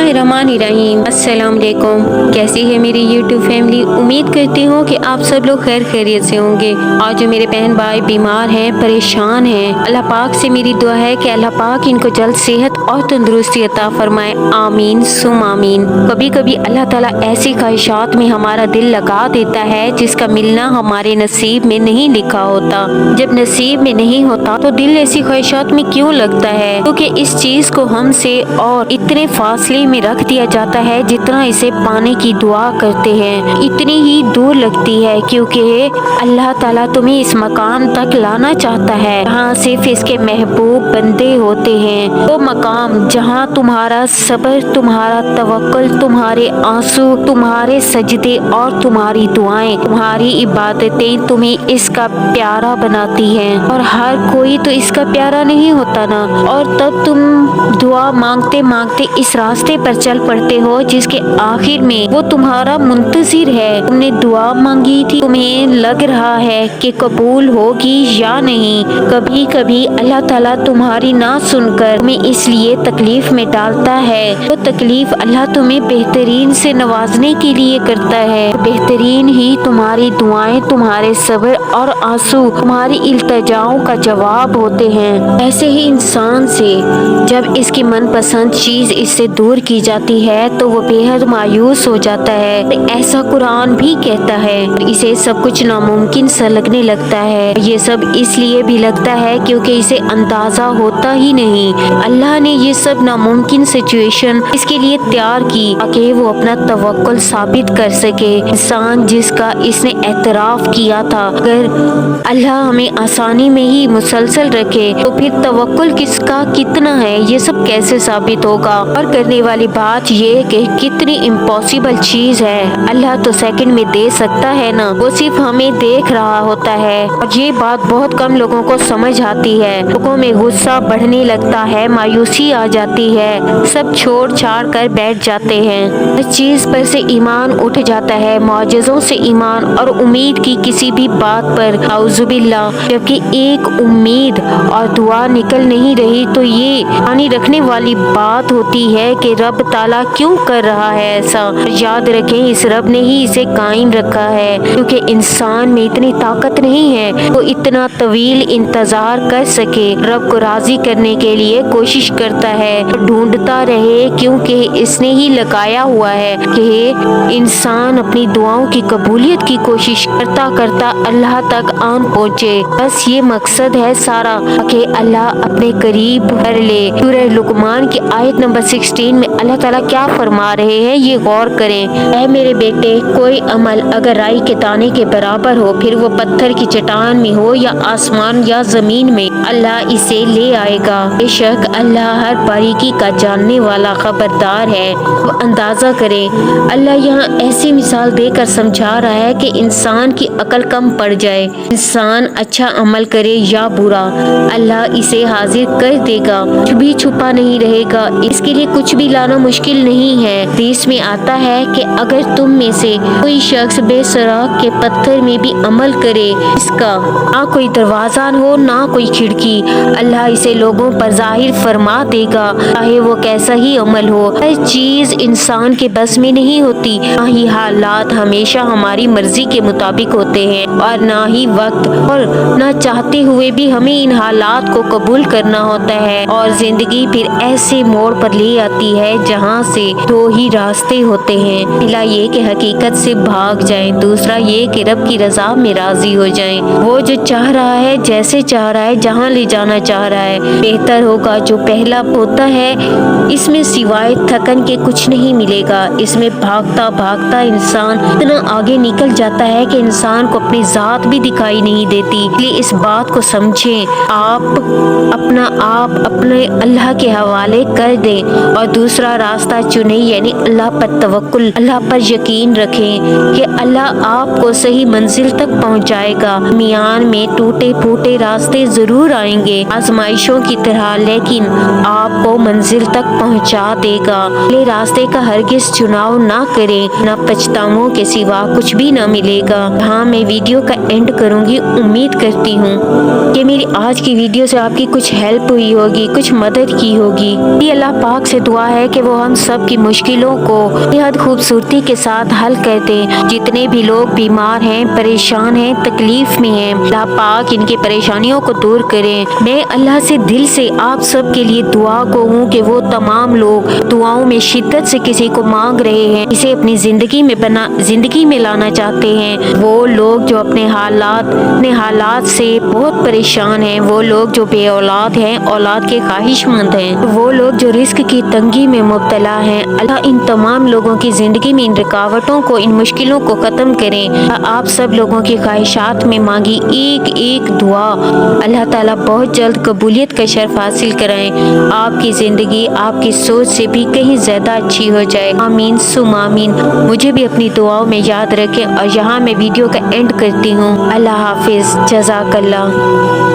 बिस्मिल्लाहिर्रहमानिर्रहीम। अस्सलाम वालेकुम। कैसी है मेरी यूट्यूब फैमिली? उम्मीद करती हूँ कि आप सब लोग खैर खैरियत से होंगे। और जो मेरे बहन भाई बीमार हैं, परेशान हैं, अल्लाह पाक से मेरी दुआ है कि अल्लाह पाक इनको जल्द सेहत और तंदुरुस्ती अता फरमाए। आमीन सुम आमीन। कभी कभी अल्लाह ताला ऐसी ख्वाहिशात में हमारा दिल लगा देता है जिसका मिलना हमारे नसीब में नहीं लिखा होता। जब नसीब में नहीं होता तो दिल ऐसी ख्वाहिशात में क्यों लगता है? क्योंकि इस चीज को हमसे और इतने फासले में रख दिया जाता है जितना इसे पाने की दुआ करते हैं इतनी ही दूर लगती है, क्योंकि अल्लाह ताला तुम्हें इस मकाम तक लाना चाहता है जहाँ सिर्फ इसके महबूब बंदे होते हैं। वो मकाम जहाँ तुम्हारा सब्र, तुम्हारा तवक्कुल, तुम्हारे आंसू, तुम्हारे सजदे और तुम्हारी दुआएं, तुम्हारी इबादतें तुम्हें इसका प्यारा बनाती हैं। और हर कोई तो इसका प्यारा नहीं होता ना। और तब तुम दुआ मांगते मांगते इस रास्ते पर चल पड़ते हो जिसके आखिर में वो तुम्हारा मुंतजिर है। तुमने दुआ मांगी थी, तुम्हें लग रहा है कि कबूल होगी या नहीं। कभी कभी अल्लाह ताला तुम्हारी ना सुनकर तुम्हें इसलिए तकलीफ में डालता है। वो तकलीफ अल्लाह तुम्हें बेहतरीन से नवाजने के लिए करता है। बेहतरीन ही तुम्हारी दुआएं, तुम्हारे सब्र और आंसू, तुम्हारी इल्तिजाओं का जवाब होते हैं। ऐसे ही इंसान से जब इसकी मनपसंद चीज इससे दूर की जाती है तो वो बेहद मायूस हो जाता है। ऐसा कुरान भी कहता है। इसे सब कुछ नामुमकिन सा लगने लगता है। ये सब इसलिए भी लगता है क्योंकि इसे अंदाजा होता ही नहीं। अल्लाह ने ये सब नामुमकिन सिचुएशन इसके लिए तैयार की ताकि वो अपना तवक्कुल साबित कर सके। इंसान जिसका इसने एतराफ किया था, अगर अल्लाह हमें आसानी में ही मुसलसल रखे तो फिर तवक्कुल किसका कितना है ये सब कैसे साबित होगा? और करने वाली बात ये कि कितनी इम्पॉसिबल चीज है। अल्लाह तो सेकंड में दे सकता है ना, वो सिर्फ हमें देख रहा होता है। और ये बात बहुत कम लोगों को समझ आती है। लोगों में गुस्सा बढ़ने लगता है, मायूसी आ जाती है, सब छोड़ छाड़ कर बैठ जाते हैं। इस चीज पर से ईमान उठ जाता है, मौजज़ों से ईमान और उम्मीद की किसी भी बात पर आउज़ुबिल्लाह। जबकि एक उम्मीद और दुआ निकल नहीं रही तो ये मानी रखने वाली बात होती है कि रब ताला क्यों कर रहा है ऐसा। याद रखें इस रब ने ही इसे कायम रखा है, क्योंकि इंसान में इतनी ताकत नहीं है वो इतना तवील इंतजार कर सके। रब को राजी करने के लिए कोशिश करता है, ढूंढता रहे, क्योंकि इसने ही लगाया हुआ है कि इंसान अपनी दुआओं की कबूलियत की कोशिश करता करता अल्लाह तक आन पहुँचे। बस ये मकसद है सारा कि अल्लाह अपने करीब कर ले। सूरह लुकमान की आयत नंबर 16 में अल्लाह ताला क्या फरमा रहे हैं ये गौर करें। ऐ मेरे बेटे, कोई अमल अगर राई के दाने के बराबर हो, फिर वो पत्थर की चट्टान में हो या आसमान या जमीन में, अल्लाह इसे ले आएगा। बेशक अल्लाह हर बारीकी का जानने वाला खबरदार है। वो अंदाजा करें। अल्लाह यहाँ ऐसी मिसाल देकर समझा रहा है कि इंसान की अकल कम पड़ जाए, इंसान अच्छा अमल करे या बुरा, अल्लाह इसे हाजिर कर देगा, कुछ भी छुपा नहीं रहेगा। इसके लिए कुछ भी लाना मुश्किल नहीं है। हदीस में आता है कि अगर तुम में से कोई शख्स बेसराग के पत्थर में भी अमल करे, इसका ना कोई दरवाजा हो ना कोई खिड़की, अल्लाह इसे लोगों पर जाहिर फरमा देगा, चाहे वो कैसा ही अमल हो। हर चीज इंसान के बस में नहीं होती, ना ही हालात हमेशा हमारी मर्जी के मुताबिक होते हैं, और ना ही वक्त, और ना चाहते हुए भी हमें इन हालात को कबूल करना होता है। और जिंदगी फिर ऐसे मोड़ पर ले आती है जहाँ से दो ही रास्ते होते हैं। पहला ये कि हकीकत से भाग जाएं, दूसरा ये कि रब की रजा में राजी हो जाएं। वो जो चाह रहा है, जैसे चाह रहा है, जहाँ ले जाना चाह रहा है, बेहतर होगा जो पहला होता है। इसमें सिवाय थकन के कुछ नहीं मिलेगा। इसमें भागता भागता इंसान इतना आगे निकल जाता है कि इंसान को अपनी जात भी दिखाई नहीं देती। इसलिए इस बात को समझें, आप अपना आप अपने अल्लाह के हवाले कर दें और दूसरा रास्ता चुने, यानी अल्लाह पर तवक्कुल, अल्लाह पर यकीन रखें कि अल्लाह आपको सही मंजिल तक पहुंचाएगा। मियान में टूटे फूटे रास्ते जरूर आएंगे आजमाइशों की तरह, लेकिन आपको मंजिल तक पहुंचा देगा। ले रास्ते का हरगिज चुनाव ना करें, ना पछतावों के सिवा कुछ भी ना मिलेगा। हाँ, मैं वीडियो का एंड करूंगी। उम्मीद करती हूँ कि मेरी आज की वीडियो से आपकी कुछ हेल्प हुई होगी, कुछ मदद की होगी। अल्लाह पाक से दुआ है कि कि वो हम सब की मुश्किलों को बेहद खूबसूरती के साथ हल कर दे। जितने भी लोग बीमार हैं, परेशान हैं, तकलीफ में हैं, अल्लाह पाक इनकी परेशानियों को दूर करें। मैं अल्लाह से दिल से आप सब के लिए दुआ को हूँ कि वो तमाम लोग दुआओं में शिद्दत से किसी को मांग रहे हैं, इसे अपनी जिंदगी में लाना चाहते हैं, वो लोग जो अपने हालात से बहुत परेशान हैं, वो लोग जो बे औलाद हैं, औलाद के ख्वाहिशमंद हैं, वो लोग जो रिस्क की तंगी में मुब्तला हैं, अल्लाह इन तमाम लोगों की जिंदगी में इन रुकावटों को, इन मुश्किलों को खत्म करें। आप सब लोगों की ख्वाहिशात में मांगी एक एक दुआ अल्लाह ताला बहुत जल्द कबूलियत का शर्फ हासिल कराएं। आपकी जिंदगी आपकी सोच से भी कहीं ज्यादा अच्छी हो जाए। आमीन सुम आमीन। मुझे भी अपनी दुआओं में याद रखें। और यहाँ मैं वीडियो का एंड करती हूँ। अल्लाह हाफिज, जज़ाकल्लाह।